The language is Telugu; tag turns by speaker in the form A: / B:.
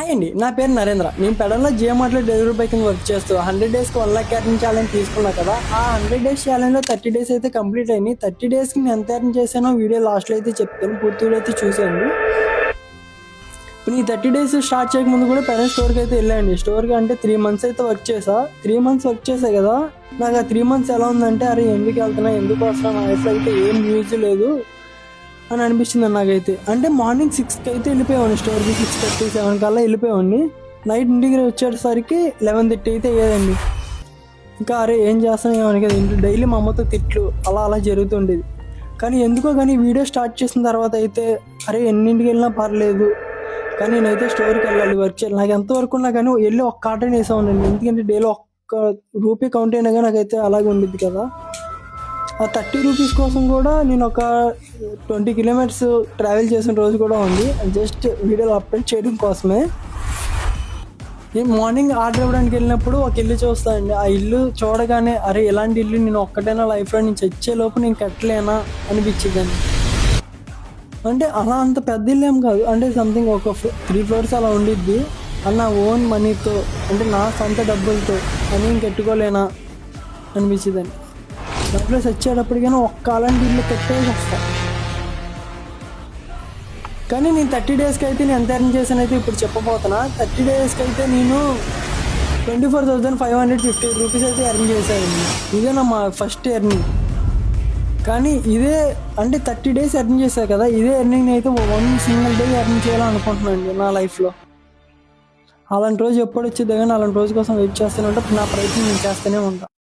A: హాయ్ అండి, నా పేరు నరేంద్ర. నేను పెడల్లో జియోమార్ట్లో డెలివరీ బాయ్ కింద వర్క్ చేస్తూ 100 డేస్కి 1 lakh ఎర్న్ ఛాలెంజ్ తీసుకున్నా కదా. ఆ 100 డేస్ ఛాలెంజ్లో 30 డేస్ అయితే కంప్లీట్ అయినాయి. 30 డేస్కి నేను ఎంత ఎర్న్ చేశానో వీడియో లాస్ట్లో అయితే చెప్తాను. పూర్తి వీడియో అయితే చూసేయండి. ఇప్పుడు ఈ 30 డేస్ స్టార్ట్ చేయకముందు కూడా పెడల్ స్టోర్కి అయితే వెళ్ళండి. స్టోర్కి అంటే 3 months అయితే వర్క్ చేసా. 3 months వర్క్ చేసా కదా. నాకు ఆ 3 months ఎలా ఉందంటే, అరే ఎందుకు వెళ్తున్నా, ఎందుకు వస్తున్నా, నా లైఫ్లో అయితే ఏం యూజ్ లేదు అని అనిపించింది నాకైతే. అంటే మార్నింగ్ 6కి అయితే వెళ్ళిపోయాను స్టోర్కి. 6:30, 7 కల్లా వెళ్ళిపోయాన్ని. నైట్ ఇంటికి వచ్చేసరికి 11:30 అయితే అయ్యేదండి. ఇంకా అరే ఏం చేస్తాను ఏమని కదా, ఇంట్లో డైలీ మా అమ్మతో తిట్లు అలా జరుగుతుండేది. కానీ ఎందుకో కానీ వీడియో స్టార్ట్ చేసిన తర్వాత అయితే అరే ఎన్నింటికి వెళ్ళినా పర్లేదు, కానీ నేనైతే స్టోర్కి వెళ్ళాలి, వర్క్ చేయాలి. నాకు ఎంత వర్క్ ఉన్నా కానీ వెళ్ళి ఒక్క ఆటనే వేసామండి. ఎందుకంటే డైలీ ఒక్క రూపీ కౌంట్ అయినా కానీ నాకైతే అలాగే ఉండిద్ది కదా. ఆ 30 రూపీస్ కోసం కూడా నేను ఒక 20 kilometers ట్రావెల్ చేసిన రోజు కూడా ఉంది, జస్ట్ వీడియోలు అప్లోడ్ చేయడం కోసమే. నేను మార్నింగ్ ఆర్డర్ ఇవ్వడానికి వెళ్ళినప్పుడు ఒక ఇల్లు చూస్తానండి. ఆ ఇల్లు చూడగానే అరే ఇలాంటి ఇల్లు నేను ఒక్కటైనా లైఫ్లో నేను చచ్చేలోపు నేను కట్టలేనా అనిపించిందండి. అంటే అలా అంత పెద్ద ఇల్లు ఏం కాదు, అంటే సంథింగ్ ఒక 3 floors అలా ఉండిద్ది. అది నా ఓన్ మనీతో, అంటే నా సొంత డబ్బులతో అని నేను కట్టుకోలేనా అనిపించిందండి. దాంట్లో వచ్చేటప్పటికైనా ఒక్క అలాంటి ఇల్లు కట్టేసి వస్తాను. కానీ నేను 30 డేస్కి అయితే నేను ఎంత ఎర్న్ చేశాను అయితే ఇప్పుడు చెప్పబోతున్నా. 30 డేస్కి అయితే నేను 24,550 రూపీస్ అయితే ఎర్న్ చేశాను. ఇదే నా ఫస్ట్ ఎర్నింగ్. కానీ ఇదే అంటే 30 డేస్ ఎర్న్ చేశాను కదా, ఇదే ఎర్నింగ్ అయితే 1 single day ఎర్న్ చేయాలనుకుంటున్నాను నా లైఫ్లో. అలాంటి రోజు ఎప్పుడు వచ్చిందో కానీ అలాంటి రోజు కోసం వెయిట్ చేస్తూనే ఉంటా. నా ప్రయత్నం నేను చేస్తూనే ఉంటాను.